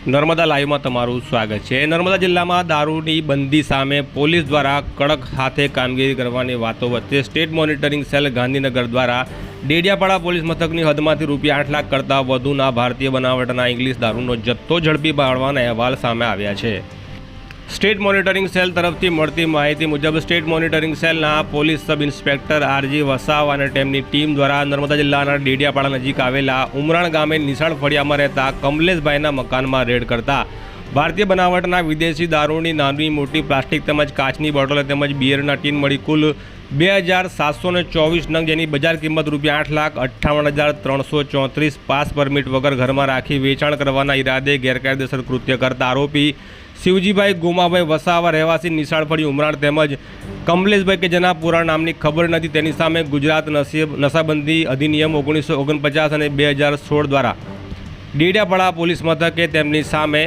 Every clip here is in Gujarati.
નર્મદા લાઈવમાં તમારું સ્વાગત છે। નર્મદા જિલ્લામાં દારૂની બંધી સામે પોલીસ દ્વારા કડક હાથે કામગીરી કરવાની વાતો વચ્ચે સ્ટેટ મોનિટરિંગ સેલ ગાંધીનગર દ્વારા ડેડિયાપાડા પોલીસ મથકની હદમાંથી ₹8 લાખ કરતાં વધુના ભારતીય બનાવટના ઇંગ્લિશ દારૂનો જથ્થો ઝડપી પાડવાના અહેવાલ સામે આવ્યા છે। સ્ટેટ મોનિટરિંગ સેલ તરફથી મળતી માહિતી મુજબ સ્ટેટ મોનિટરિંગ સેલના પોલીસ સબ ઇન્સ્પેક્ટર આરજી વસાવ અને તેમની ટીમ દ્વારા નર્મદા જિલ્લાના ડેડિયાપાડા નજીક આવેલા ઉમરાણ ગામે નિશાળ ફળિયામાં રહેતા કમલેશભાઈના મકાનમાં રેડ કરતા ભારતીય બનાવટના વિદેશી દારૂની નાની મોટી પ્લાસ્ટિક તેમજ કાચની બોટલો તેમજ બિયરના ટીન મળી કુલ 2724 નંગ જેની બજાર કિંમત ₹8,58,334 પાસ પરમિટ વગર ઘરમાં રાખી વેચાણ કરવાના ઈરાદે ગેરકાયદેસર કૃત્ય કરતા આરોપી શિવજીભાઈ ગોમાભાઈ વસાવા રહેવાસી નિશાળફળી ઉમરાણ તેમજ કમલેશભાઈ કે જેના પૂરા નામની ખબર નથી તેની સામે ગુજરાત નશાબંધી અધિનિયમ 1949 અને 2016 દ્વારા ડેડિયાપાડા પોલીસ મથકે તેમની સામે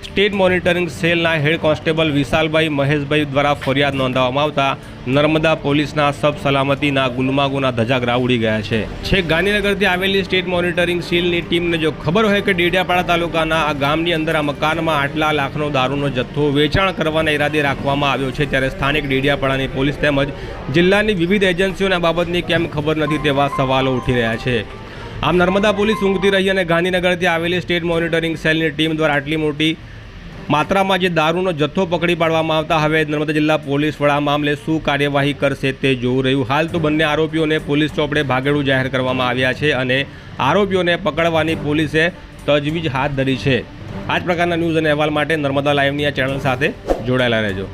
સ્ટેટ મોનિટરિંગ સેલના હેડ કોન્સ્ટેબલ વિશાલભાઈ મહેશભાઈ દ્વારા ફરિયાદ નોંધાવવામાં આવતા નર્મદા પોલીસના સબ સલામતીના ગુલમાગોના ધજાગરા ઉડી ગયા છે। છેક ગાંધીનગરથી આવેલી સ્ટેટ મોનિટરિંગ સેલની ટીમને જો ખબર હોય કે ડેડિયાપાડા તાલુકાના આ ગામની અંદર આ મકાનમાં આટલા લાખનો દારૂનો જથ્થો વેચાણ કરવાના ઈરાદે રાખવામાં આવ્યો છે, ત્યારે સ્થાનિક ડેડિયાપાડાની પોલીસ તેમજ જિલ્લાની વિવિધ એજન્સીઓને આ બાબતની કેમ ખબર નથી તેવા સવાલો ઉઠી રહ્યા છે। આમ નર્મદા પોલીસ ઊંઘતી રહી અને ગાંધીનગરથી આવેલી સ્ટેટ મોનિટરિંગ સેલની ટીમ દ્વારા આટલી મોટી માત્રામાં જે દારૂનો જથ્થો પકડી પાડવામાં આવતા હવે નર્મદા જિલ્લા પોલીસ વડા મામલે શું કાર્યવાહી કરશે તે જોવું રહ્યું। હાલ તો બંને આરોપીઓને પોલીસ ચોપડે ભાગેડું જાહેર કરવામાં આવ્યા છે અને આરોપીઓને પકડવાની પોલીસે તજવીજ હાથ ધરી છે। આ જ પ્રકારના ન્યૂઝ અને અહેવાલ માટે નર્મદા લાઈવની આ ચેનલ સાથે જોડાયેલા રહેજો।